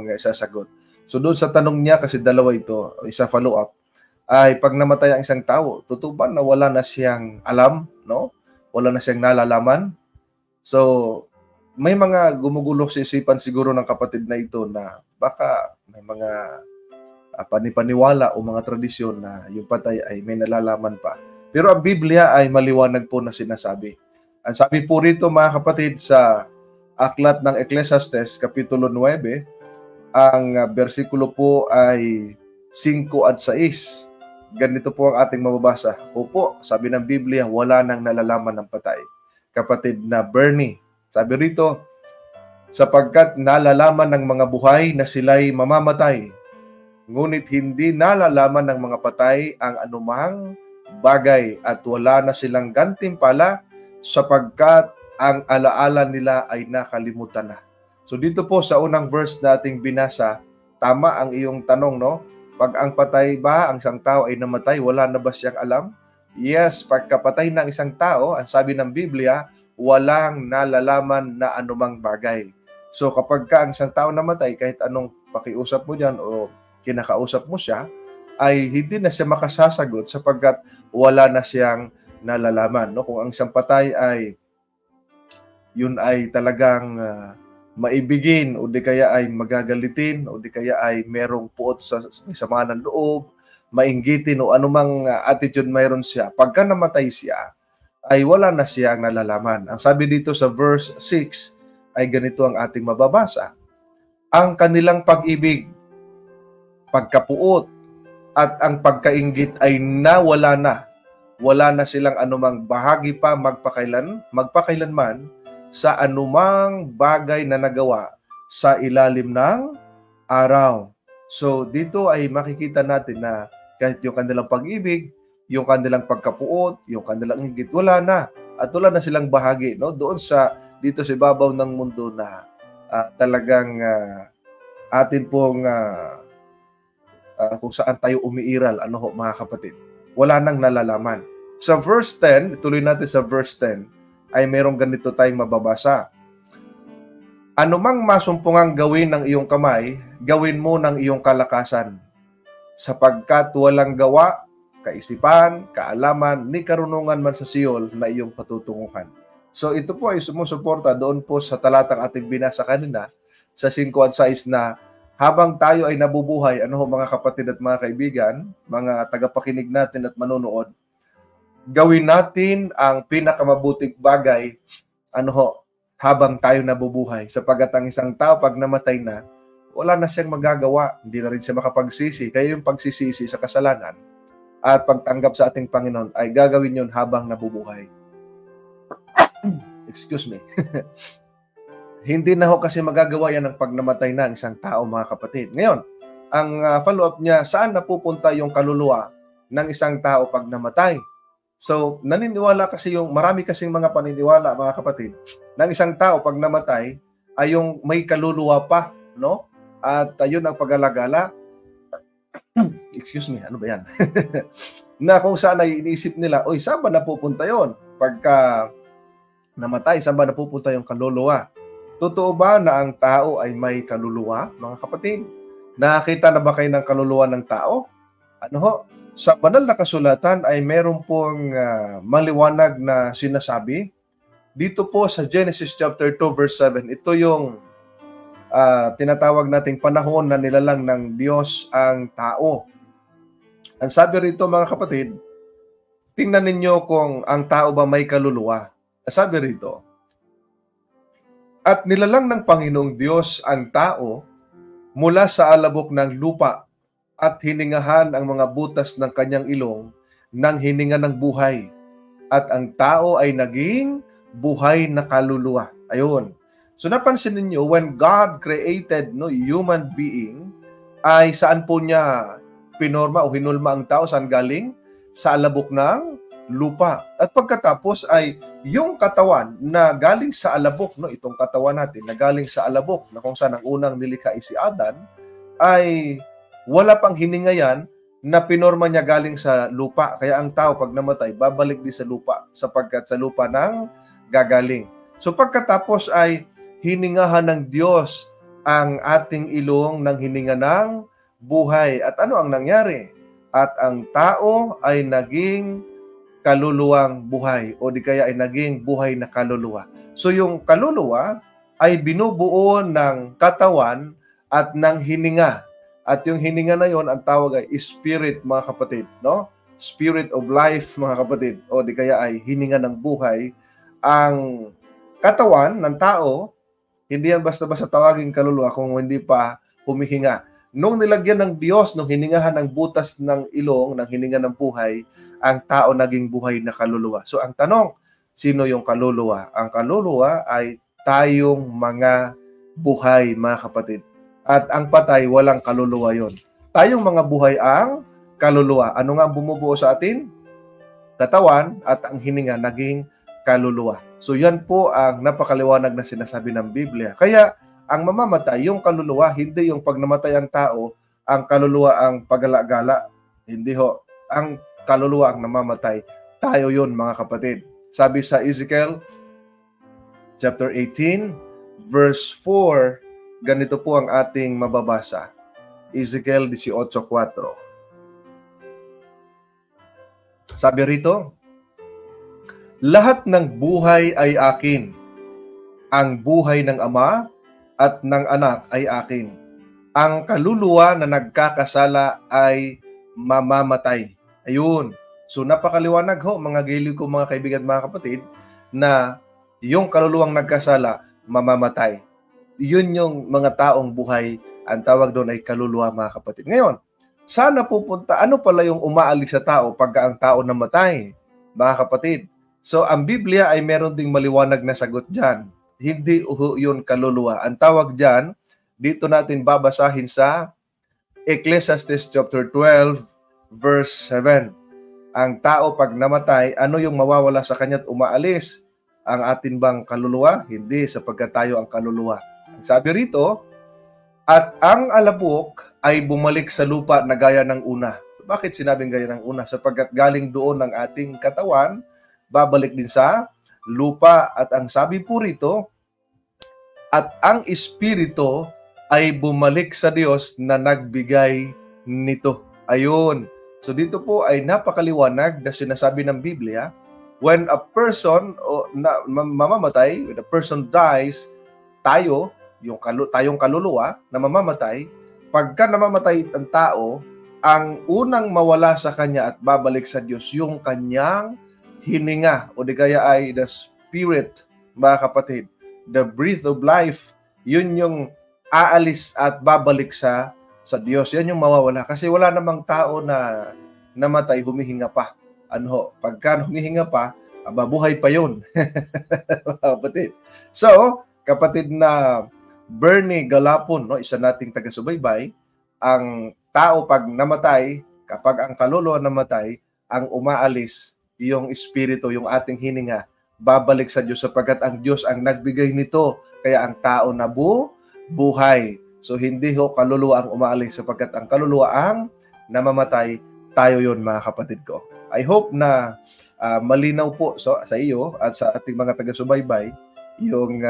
mga isasagot. So doon sa tanong niya, kasi dalawa ito, isa follow-up, ay pag namatay ang isang tao, totoo ba na wala na siyang alam, no? Wala na siyang nalalaman? So, may mga gumugulo sa isipan siguro ng kapatid na ito na baka may mga panipaniwala o mga tradisyon na yung patay ay may nalalaman pa. Pero ang Biblia ay maliwanag po na sinasabi. Ang sabi po rito mga kapatid sa aklat ng Ecclesiastes, Kapitulo 9, ang bersikulo po ay 5 at 6. Ganito po ang ating mababasa. Opo, sabi ng Biblia, wala nang nalalaman ng patay. Kapatid na Bernie, sabi rito, sapagkat nalalaman ng mga buhay na sila'y mamamatay, ngunit hindi nalalaman ng mga patay ang anumang bagay at wala na silang gantimpala sapagkat ang alaala nila ay nakalimutan na. So dito po sa unang verse nating binasa, tama ang iyong tanong, no? Pag ang patay ba, ang isang tao ay namatay, wala na ba siyang alam? Yes, pagkapatay ng isang tao, ang sabi ng Biblia, walang nalalaman na anumang bagay. So kapag ang isang tao namatay, kahit anong pakiusap mo dyan o kinakausap mo siya, ay hindi na siya makasasagot sapagkat wala na siyang nalalaman. No? Kung ang isang patay ay yun ay talagang maibigin o di kaya ay magagalitin o di kaya ay merong puot sa sama ng loob, mainggitin o anumang attitude mayroon siya, pagka namatay siya, ay wala na siyang nalalaman. Ang sabi dito sa verse 6 ay ganito ang ating mababasa. Ang kanilang pag-ibig, pagkapuot, at ang pagkainggit ay nawala na. Wala na silang anumang bahagi pa magpakailanman sa anumang bagay na nagawa sa ilalim ng araw. So, dito ay makikita natin na kahit yung kanilang pag-ibig, yung kanilang pagkapuot, yung kanilang inggit, wala na. At wala na silang bahagi, no? Doon dito sa ibabaw ng mundo na talagang atin pong kung saan tayo umiiral, ano ho, mga kapatid. Wala nang nalalaman. Sa verse 10, ituloy natin sa verse 10, ay merong ganito tayong mababasa. Anumang masumpungang gawin ng iyong kamay, gawin mo ng iyong kalakasan, sapagkat walang gawa, kaisipan, kaalaman, ni karunungan man sa siyol na iyong patutunguhan. So ito po ay sumusuporta doon po sa talatang ating binasa kanina, sa 5 at 6 na habang tayo ay nabubuhay, ano ho mga kapatid at mga kaibigan, mga tagapakinig natin at manonood, gawin natin ang pinakamabuting bagay, ano ho, habang tayo nabubuhay. Sapagkat ang isang tao, pag namatay na, wala na siyang magagawa. Hindi na rin siya makapagsisi. Kaya yung pagsisisi sa kasalanan at pagtanggap sa ating Panginoon ay gagawin yun habang nabubuhay. Excuse me. Hindi na ho kasi magagawa yan ng pag namatay na ang isang tao, mga kapatid. Ngayon, ang follow-up niya, saan napupunta yung kaluluwa ng isang tao pag namatay? So, naniniwala kasi marami kasing mga paniniwala, mga kapatid, ng isang tao pag namatay ay yung may kaluluwa pa, no? At yun ang pag-alagala. Excuse me, ano ba yan? Na kung saan ay iniisip nila, oy, saan ba napupunta yon? Pagka namatay, saan ba napupunta yung kaluluwa? Totoo ba na ang tao ay may kaluluwa, mga kapatid? Nakakita na ba kayo ng kaluluwa ng tao? Ano ho? Sa banal na kasulatan ay meron pong maliwanag na sinasabi. Dito po sa Genesis chapter 2 verse 7, ito yung tinatawag nating panahon na nilalang ng Diyos ang tao. Ang sabi rito, mga kapatid, tingnan ninyo kung ang tao ba may kaluluwa. Sabi rito, at nilalang ng Panginoong Diyos ang tao mula sa alabok ng lupa at hiningahan ang mga butas ng kanyang ilong ng hininga ng buhay. At ang tao ay naging buhay na kaluluwa. Ayun. So napansin ninyo, when God created human being, ay saan po niya pinorma o hinulma ang tao? Saan galing? Sa alabok ng lupa. At pagkatapos ay yung katawan na galing sa alabok, itong katawan natin na galing sa alabok, na kung saan ang unang nilikha ay si Adan, ay wala pang hininga yan na pinorma niya galing sa lupa. Kaya ang tao pag namatay, babalik din sa lupa sapagkat sa lupa nang gagaling. So pagkatapos ay hiningahan ng Diyos ang ating ilong ng hininga ng buhay. At ano ang nangyari? At ang tao ay naging kaluluwang buhay o di kaya ay naging buhay na kaluluwa. So yung kaluluwa ay binubuo ng katawan at ng hininga. At yung hininga na yon ang tawag ay spirit, mga kapatid, no? Spirit of life, mga kapatid, o di kaya ay hininga ng buhay. Ang katawan ng tao, hindi yan basta-basta tawaging kaluluwa kung hindi pa humihinga. Nung nilagyan ng Diyos, nung hiningahan ng butas ng ilong, ng hininga ng buhay, ang tao naging buhay na kaluluwa. So ang tanong, sino yung kaluluwa? Ang kaluluwa ay tayong mga buhay, mga kapatid. At ang patay, walang kaluluwa yon. Tayong mga buhay ang kaluluwa. Ano nga bumubuo sa atin? Katawan at ang hininga naging kaluluwa. So yan po ang napakaliwanag na sinasabi ng Biblia. Kaya ang mamamatay, yung kaluluwa, hindi yung pag namatay ang tao, ang kaluluwa ang pagala-gala. Hindi ho. Ang kaluluwa ang namamatay. Tayo yun, mga kapatid. Sabi sa Ezekiel chapter 18, verse 4, ganito po ang ating mababasa. Ezekiel 18:4. Sabi rito, lahat ng buhay ay akin. Ang buhay ng Ama at ng Anak ay akin. Ang kaluluwa na nagkakasala ay mamamatay. Ayun. So napakaliwanag ho, mga giliw ko, mga kaibigan, mga kapatid, na yung kaluluwang nagkasala, mamamatay. Yun yung mga taong buhay, ang tawag doon ay kaluluwa, mga kapatid. Ngayon, sana pupunta, ano pala yung umaalis sa tao pagka ang tao namatay, mga kapatid? So ang Biblia ay meron ding maliwanag na sagot dyan. Hindi yun kaluluwa. Ang tawag dyan, dito natin babasahin sa Ecclesiastes chapter 12, verse 7. Ang tao pag namatay, ano yung mawawala sa kanya at umaalis? Ang atin bang kaluluwa? Hindi, sapagkat tayo ang kaluluwa. Sabi rito, at ang alabok ay bumalik sa lupa na gaya ng una. Bakit sinabing gaya ng una? Sapagkat galing doon ng ating katawan, babalik din sa lupa. At ang sabi po rito, at ang espiritu ay bumalik sa Diyos na nagbigay nito. Ayun. So dito po ay napakaliwanag na sinasabi ng Biblia, when a person mamamatay, when a person dies, tayong kaluluwa na mamamatay, pagka namamatay ang tao, ang unang mawala sa kanya at babalik sa Diyos, yung kanyang hininga, o di kaya ay the spirit, mga kapatid, the breath of life, yun yung aalis at babalik sa Diyos. Yan yung mawawala. Kasi wala namang tao na namatay, humihinga pa. Pagka humihinga pa, mabuhay pa yun. Kapatid. So, kapatid na Bernie Galapon, no, isa nating taga-subaybay, ang tao pag namatay, kapag ang kaluluwa namatay, ang umaalis, yung espiritu, yung ating hininga, babalik sa Diyos sapagkat ang Diyos ang nagbigay nito. Kaya ang tao na buhay. So hindi ho kaluluwa ang umaalis sapagkat ang kaluluwa ang namamatay. Tayo yon, mga kapatid ko. I hope na malinaw po sa iyo at sa ating mga taga-subaybay yung